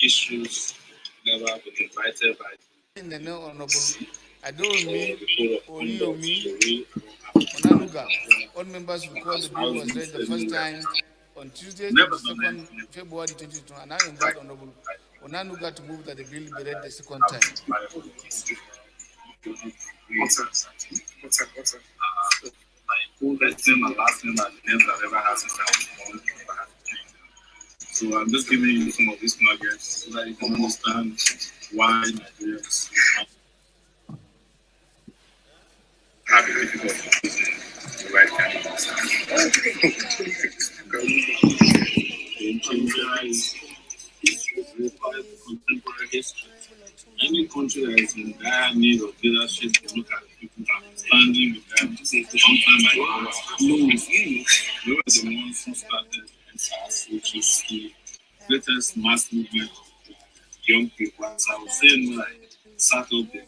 issues never been invited by in the name Honorable Adormi the code of Oriomi conduct. Onanuga. All members recall the bill was read the first time on Tuesday, Never done 22nd anything February 2022. And I right. invite Honorable Onanuga to move that the bill be read the second time. What's up? Like, first name and last name are the names I've ever had since I was born. So I'm just giving you some of these nuggets so that you can understand why Nigerians have a difficult choosing the right kind of answer. Njenje is required contemporary history. Any country that is in dire need of leadership to look at the people that are standing with them sometime like they were the ones who started endears, which is the latest mass movement of young people. As I was saying, like, start up there.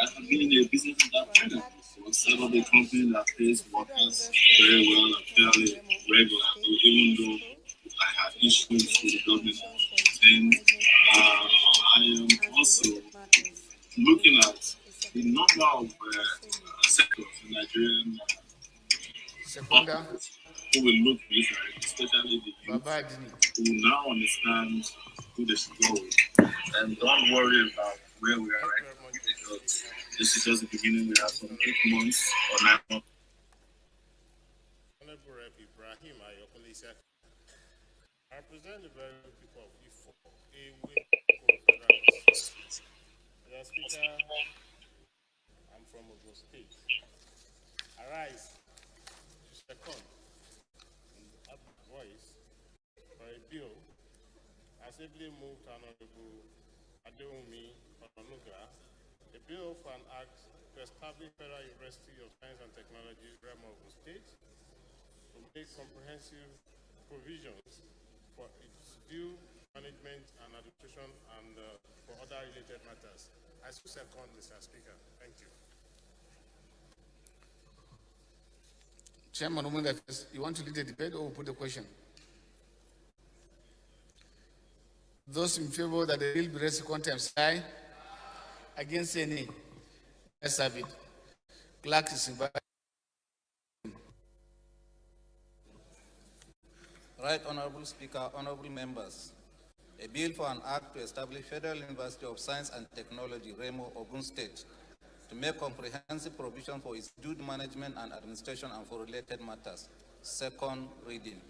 I've been in a business of that kind. So set up a company that pays workers very well and fairly regularly, even though I had issues with the government. Then I am also looking at the number of sectors in Nigerian corporates who will look different, especially the youth, who now understand who they should go with. And don't worry about where we are right now, because this is just the beginning. We have some 8 months or 9 months. Honorable Rep Ibrahim Ayokole Ezeoke. I represent the very people of Ifo, a wing federal constituency. As Speaker, I'm from Ogun State. Arise to second in the voice for a bill as ably moved Honorable Adormi Onanuga, a bill for an act to establish Federal University of Science and Technology, Remo, Ogun State, to make comprehensive provisions for its due management and administration and for other related matters. I so second, Mr. Speaker. Thank you. Chairman, you want to lead the debate or put the question? Those in favor that the bill be read second time, say aye. Against any? Let's have it. Clerk is invited. Right Honorable Speaker, honorable members, a bill for an act to establish Federal University of Science and Technology, Remo, Ogun State, to make comprehensive provision for its due management and administration and for related matters. Second reading.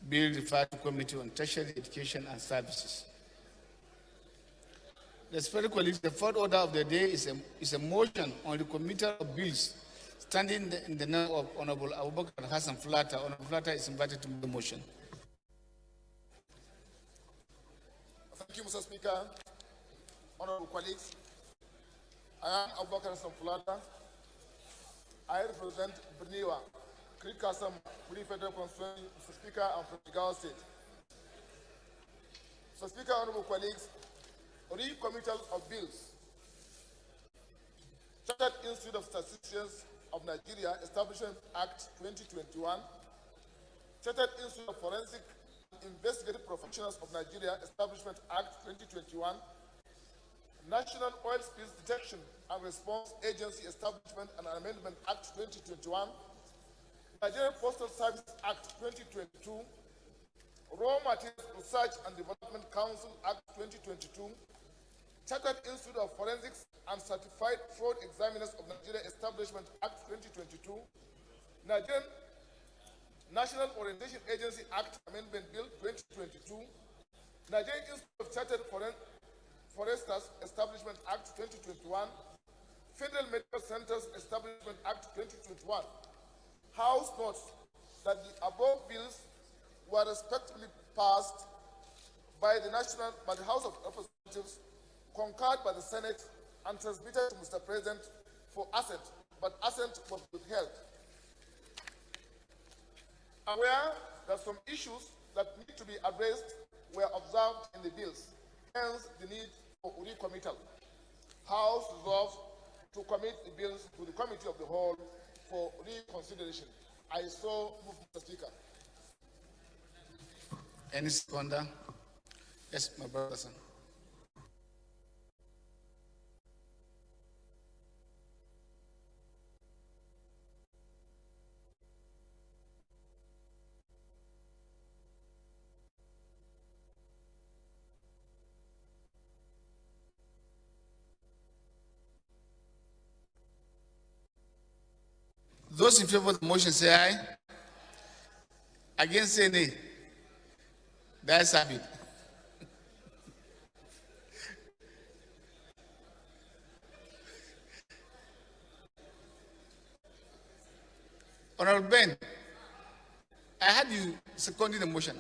Bill referred to Committee on Tertiary Education and Services. The third order of the day is a motion on the committee of bills standing in the name of Honorable Abubakar Hassan Flatta. Honorable Flatta is invited to make the motion. Thank you, Mr. Speaker. Honorable colleagues, I am Abubakar Hassan Flatta. I represent Berniwa, Krikasam, Free Federal Constituency, Mr. Speaker, and from Jigawa State. Mr. Speaker, honorable colleagues, Recommittal of Bills. Chartered Institute of Statisticians of Nigeria Establishment Act 2021, Chartered Institute of Forensic Investigative Professionals of Nigeria Establishment Act 2021, National Oil Spills Detection and Response Agency Establishment and Amendment Act 2021, Nigerian Postal Services Act 2022, Raw Materials Research and Development Council Act 2022, Chartered Institute of Forensics and Certified Fraud Examiners of Nigeria Establishment Act 2022, Nigerian National Orientation Agency Act Amendment Bill 2022, Nigerian Institute of Chartered Foresters Establishment Act 2021, Federal Medical Centers Establishment Act 2021. House notes that the above bills were respectively passed by the House of Representatives, concurred by the Senate, and transmitted to Mr. President for assent, but assent was withheld. Aware that some issues that need to be addressed were observed in the bills, hence the need for recommittal. House resolves to commit the bills to the Committee of the Whole for reconsideration. I so move, Mr. Speaker. Any seconder? Yes, my brother, son. Those in favor of the motion say aye. Against say nay. The ayes have it. Honorable Ben, I had you seconding the motion.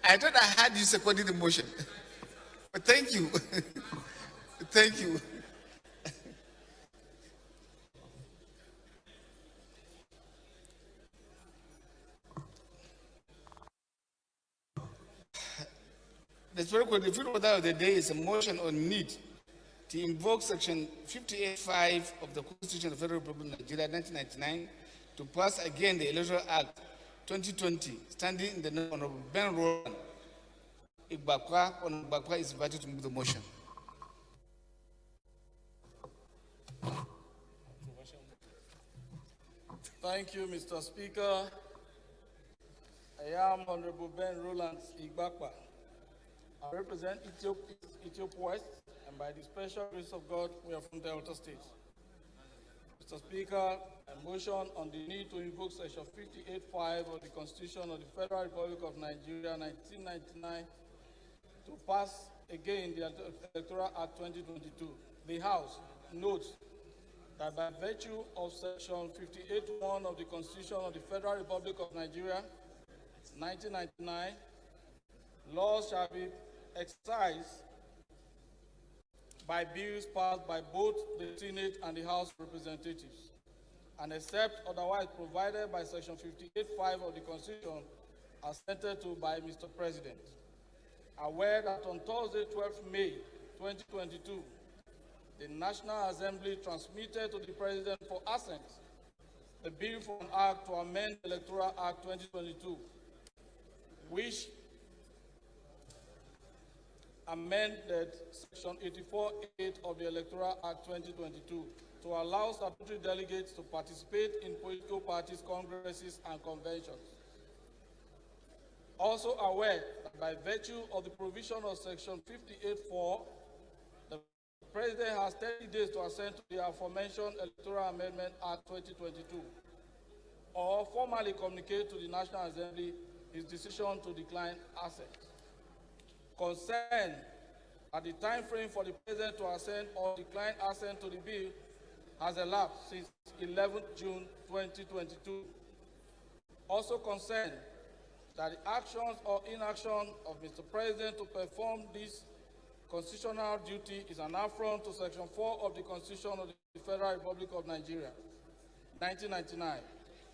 I thought I had you seconding the motion. But thank you. Thank you. The field order of the day is a motion on need to invoke Section 58(5) of the Constitution of the Federal Republic of Nigeria, 1999, to pass again the Electoral Act 2020, standing in the name of Honorable Ben Roland Igbakwa. Honorable Igbakwa is invited to move the motion. Thank you, Mr. Speaker. I am Honorable Ben Roland Igbakwa. I represent Ethiopia West, and by the special grace of God, we are from Delta State. Mr. Speaker, a motion on the need to invoke Section 58(5) of the Constitution of the Federal Republic of Nigeria, 1999, to pass again the Electoral Act 2022. The House notes that by virtue of Section 58(1) of the Constitution of the Federal Republic of Nigeria, 1999, laws shall be exercised by bills passed by both the Senate and the House of Representatives, and except otherwise provided by Section 58(5) of the Constitution, assented to by Mr. President. Aware that on Thursday, 12th May 2022, the National Assembly transmitted to the President for assent the bill for an act to amend the Electoral Act 2022, which amended Section 84(8) of the Electoral Act 2022 to allow statutory delegates to participate in political parties, congresses, and conventions. Also aware that by virtue of the provision of Section 58(4), the President has 30 days to assent to the aforementioned Electoral Amendment Act 2022, or formally communicate to the National Assembly his decision to decline assent. Concerned that the time frame for the President to assent or decline assent to the bill has elapsed since 11th June 2022. Also concerned that the actions or inaction of Mr. President to perform this constitutional duty is an affront to Section 4 of the Constitution of the Federal Republic of Nigeria, 1999,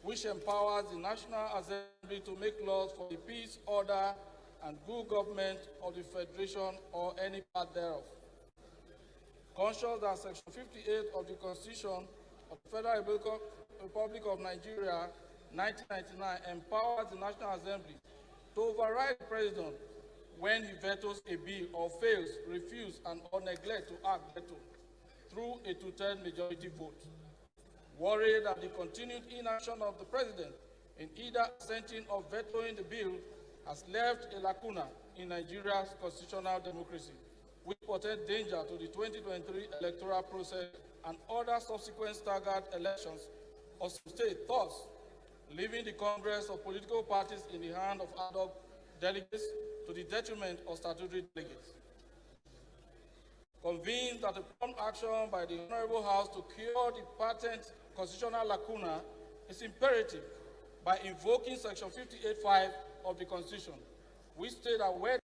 which empowers the National Assembly to make laws for the peace, order, and good government of the Federation or any part thereof. Conscious that Section 58 of the Constitution of the Federal Republic of Nigeria, 1999, empowers the National Assembly to override the President when he vetoes a bill or fails, refuses, or neglects to act veto through a two-thirds majority vote. Worried that the continued inaction of the President in either assenting or vetoing the bill has left a lacuna in Nigeria's constitutional democracy, which portends danger to the 2023 electoral process and other subsequent staggered elections of some states, thus leaving the Congress of political parties in the hand of ad hoc delegates to the detriment of statutory delegates. Convinced that a prompt action by the Honorable House to cure the patent constitutional lacuna is imperative by invoking Section 58(5) of the Constitution, which states that where